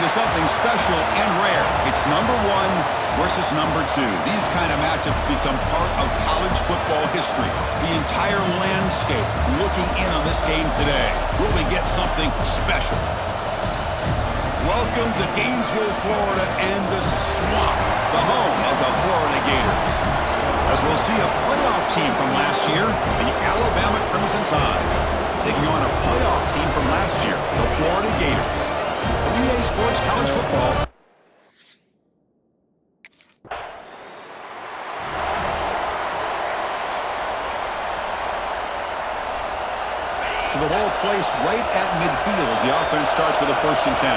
into something special and rare. It's number 1 versus number 2. These kind of matchups become part of college football history. The entire landscape looking in on this game today. Will we get something special? Welcome to Gainesville, Florida, and the Swamp, the home of the Florida Gators. As we'll see a playoff team from last year, the Alabama Crimson Tide, taking on a playoff team from last year, the Florida Gators. For EA Sports College Football. So the ball placed right at midfield as the offense starts with a 1st and 10.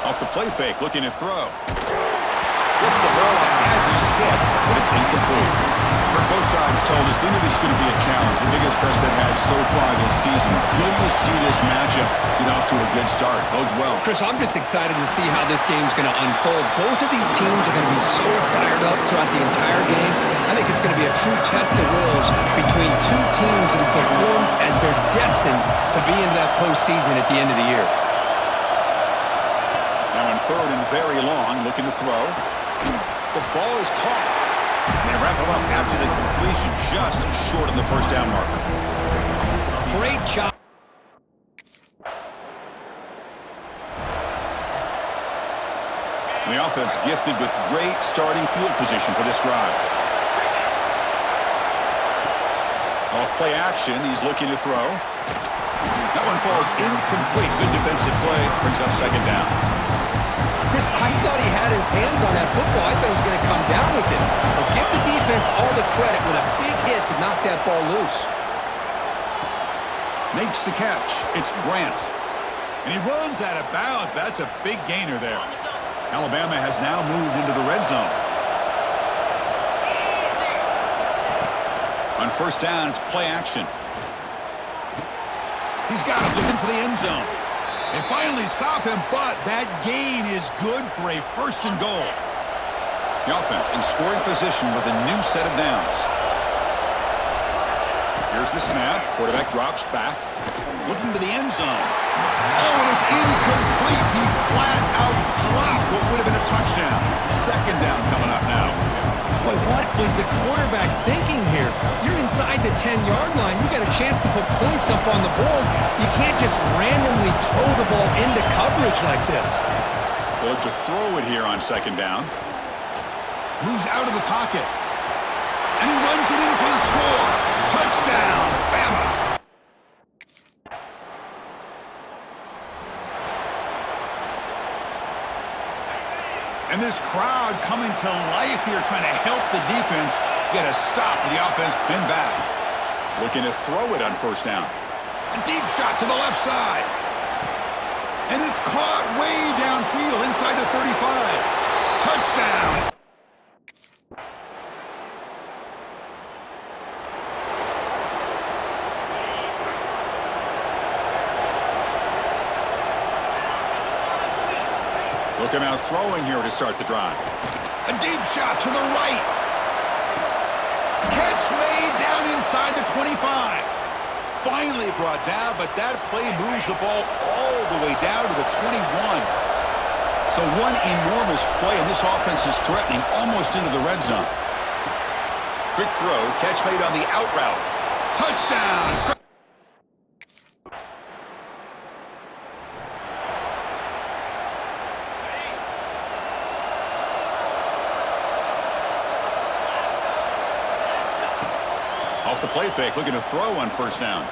Off the play fake, looking to throw. Gets the ball up as he's hit, but it's incomplete. Both sides told us they knew this was going to be a challenge, the biggest test they've had so far this season. Good to see this matchup get off to a good start. Bodes well. Chris, I'm just excited to see how this game's going to unfold. Both of these teams are going to be so fired up throughout the entire game. I think it's going to be a true test of wills between two teams that have performed as they're destined to be into that postseason at the end of the year. Now in 3rd and very long, looking to throw. The ball is caught. And they wrap him up after the completion, just short of the 1st down marker. Great job. And the offense gifted with great starting field position for this drive. Off play action, he's looking to throw. That one falls incomplete. Good defensive play, brings up 2nd down. Chris, I thought he had his hands on that football. I thought he was going to come down with it. But give the defense all the credit with a big hit to knock that ball loose. Makes the catch. It's Brandt. And he runs out of bounds. That's a big gainer there. Alabama has now moved into the red zone. On 1st down, it's play action. He's got it, looking for the end zone. They finally stop him, but that gain is good for a 1st and goal. The offense in scoring position with a new set of downs. Here's the snap. Quarterback drops back. Looking to the end zone. Oh, and it's incomplete. He flat out dropped what would have been a touchdown. 2nd down coming up now. Boy, what was the quarterback thinking here? You're inside the 10-yard line. You got a chance to put points up on the board. You can't just randomly throw the ball into coverage like this. They look to throw it here on 2nd down. Moves out of the pocket. And he runs it in for the score. Touchdown, Bama. And this crowd coming to life here, trying to help the defense get a stop with the offense pinned back. Looking to throw it on 1st down. A deep shot to the left side. And it's caught way downfield inside the 35. Touchdown. Looking out throwing here to start the drive. A deep shot to the right. Catch made down inside the 25. Finally brought down, but that play moves the ball all the way down to the 21. So one enormous play, and this offense is threatening almost into the red zone. Quick throw, catch made on the out route. Touchdown! Off the play fake, looking to throw on 1st down.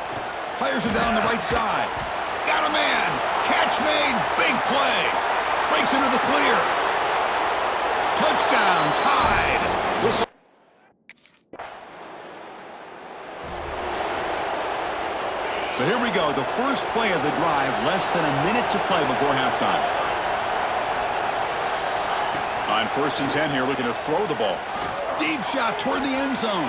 Fires it down the right side. Got a man. Catch made. Big play. Breaks into the clear. Touchdown. Tied. Whistle. So here we go. The first play of the drive. Less than a minute to play before halftime. On 1st and 10 here, looking to throw the ball. Deep shot toward the end zone.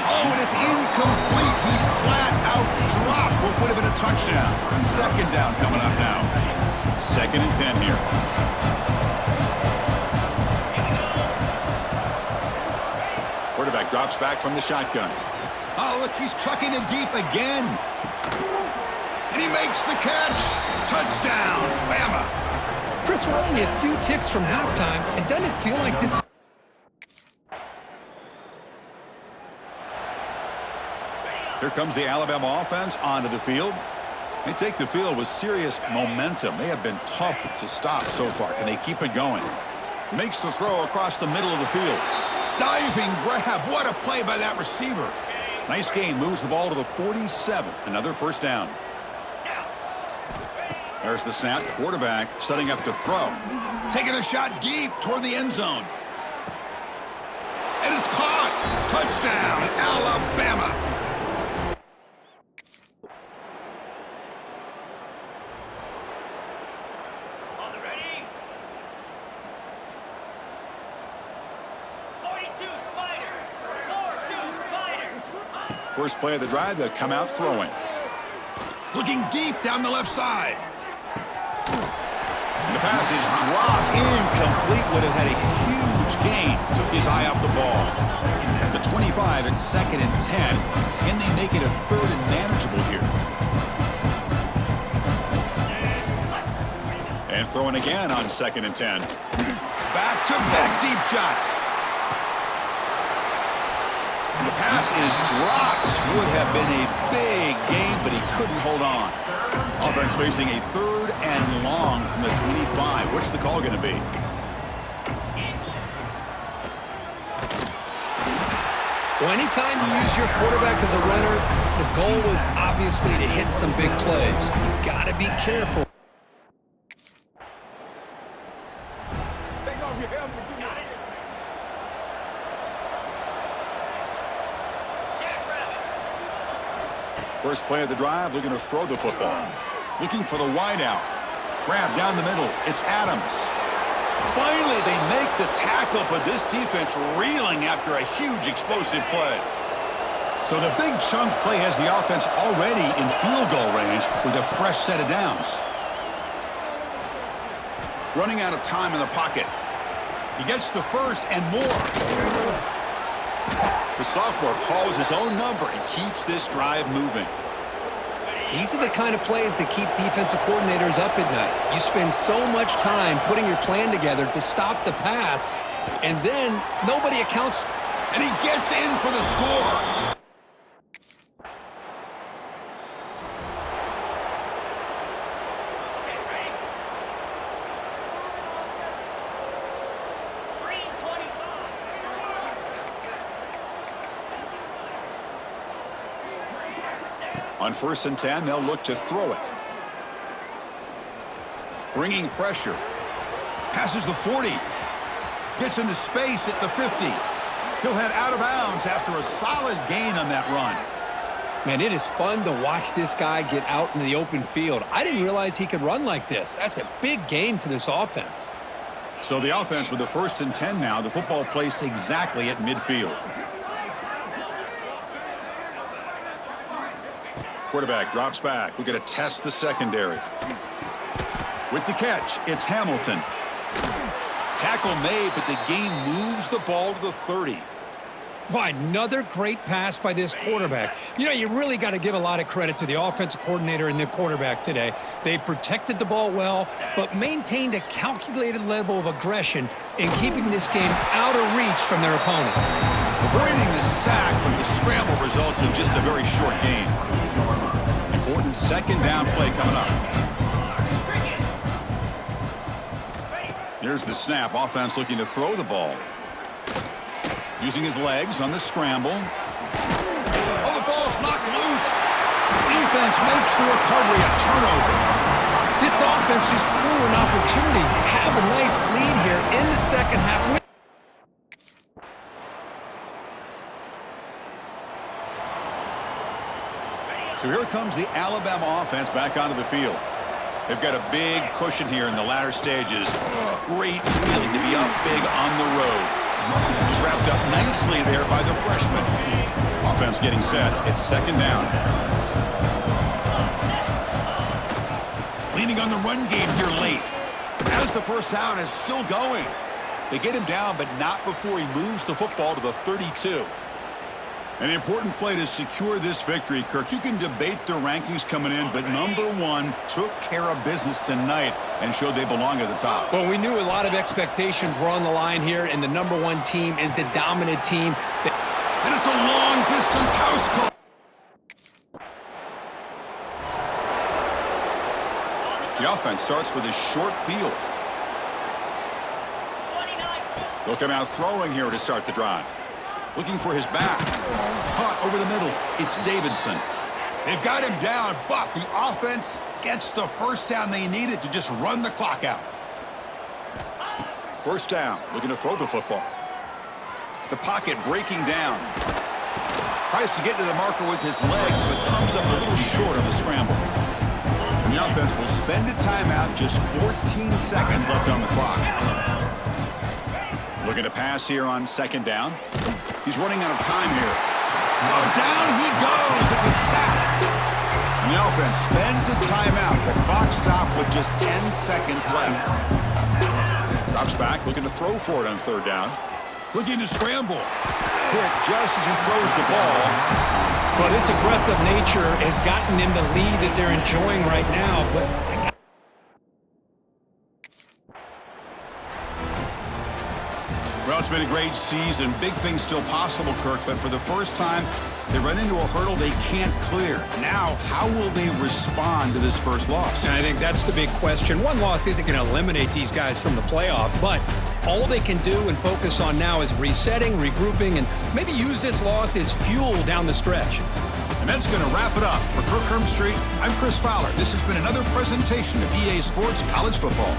Oh, and it's incomplete. He flat out dropped what would have been a touchdown. 2nd down coming up now. 2nd and 10 here. Quarterback drops back from the shotgun. Oh, look, he's trucking it deep again. And he makes the catch. Touchdown, Bama. Chris, we're only a few ticks from halftime, and doesn't it feel like this? Here comes the Alabama offense onto the field. They take the field with serious momentum. They have been tough to stop so far. Can they keep it going? Makes the throw across the middle of the field. Diving grab. What a play by that receiver. Nice game. Moves the ball to the 47. Another first down. There's the snap. Quarterback setting up to throw. Taking a shot deep toward the end zone. And it's caught. Touchdown, Alabama. First play of the drive, they'll come out throwing. Looking deep down the left side. And the pass is dropped. Incomplete. Would have had a huge gain. Took his eye off the ball. At the 25 and 2nd and 10. Can they make it a 3rd and manageable here? And throwing again on 2nd and 10. Back-to-back deep shots. And the pass is dropped. Would have been a big game, but he couldn't hold on. Offense facing a 3rd and long from the 25. What's the call going to be? Well, anytime you use your quarterback as a runner, the goal is obviously to hit some big plays. You got to be careful. First play of the drive, looking to throw the football. Looking for the wideout. Grab down the middle. It's Adams. Finally, they make the tackle, but this defense reeling after a huge explosive play. So the big chunk play has the offense already in field goal range with a fresh set of downs. Running out of time in the pocket. He gets the first and more. The sophomore calls his own number and keeps this drive moving. These are the kind of plays that keep defensive coordinators up at night. You spend so much time putting your plan together to stop the pass, and then nobody accounts. And he gets in for the score. On 1st and 10, they'll look to throw it. Bringing pressure. Passes the 40. Gets into space at the 50. He'll head out of bounds after a solid gain on that run. Man, it is fun to watch this guy get out in the open field. I didn't realize he could run like this. That's a big gain for this offense. So the offense with the 1st and 10 now, the football placed exactly at midfield. Quarterback drops back. We're going to test the secondary. With the catch, it's Hamilton. Tackle made, but the gain moves the ball to the 30. Why, another great pass by this quarterback. You know, you really got to give a lot of credit to the offensive coordinator and the quarterback today. They protected the ball well, but maintained a calculated level of aggression in keeping this game out of reach from their opponent. Avoiding the sack, but the scramble results in just a very short gain. Important 2nd down play coming up. Here's the snap. Offense looking to throw the ball. Using his legs on the scramble. Oh, the ball's knocked loose. Defense makes the recovery a turnover. This offense just blew an opportunity. Have a nice lead here in the 2nd half. So here comes the Alabama offense back onto the field. They've got a big cushion here in the latter stages. Great feeling to be up big on the road. He's wrapped up nicely there by the freshman. Offense getting set. It's 2nd down. Leaning on the run game here late. As the first down is still going. They get him down, but not before he moves the football to the 32. An important play to secure this victory, Kirk. You can debate the rankings coming in, but number one took care of business tonight and showed they belong at the top. Well, we knew a lot of expectations were on the line here, and the number one team is the dominant team. And it's a long-distance house call. The offense starts with a short field. They'll come out throwing here to start the drive. Looking for his back. Caught over the middle. It's Davidson. They've got him down, but the offense gets the first down they needed to just run the clock out. First down. Looking to throw the football. The pocket breaking down. Tries to get to the marker with his legs, but comes up a little short of the scramble. And the offense will spend a timeout, just 14 seconds left on the clock. Looking to pass here on second down. He's running out of time here. Oh, down he goes. It's a sack. And the offense spends a timeout. The clock stopped with just 10 seconds left. Drops back, looking to throw for it on third down. Looking to scramble. Hit just as he throws the ball. Well, this aggressive nature has gotten them the lead that they're enjoying right now, but well, it's been a great season. Big things still possible, Kirk, but for the first time, they run into a hurdle they can't clear. Now, how will they respond to this first loss? and I think that's the big question. One loss isn't going to eliminate these guys from the playoff, but all they can do and focus on now is resetting, regrouping, and maybe use this loss as fuel down the stretch. And that's going to wrap it up. For Kirk Street, I'm Chris Fowler. This has been another presentation of EA Sports College Football.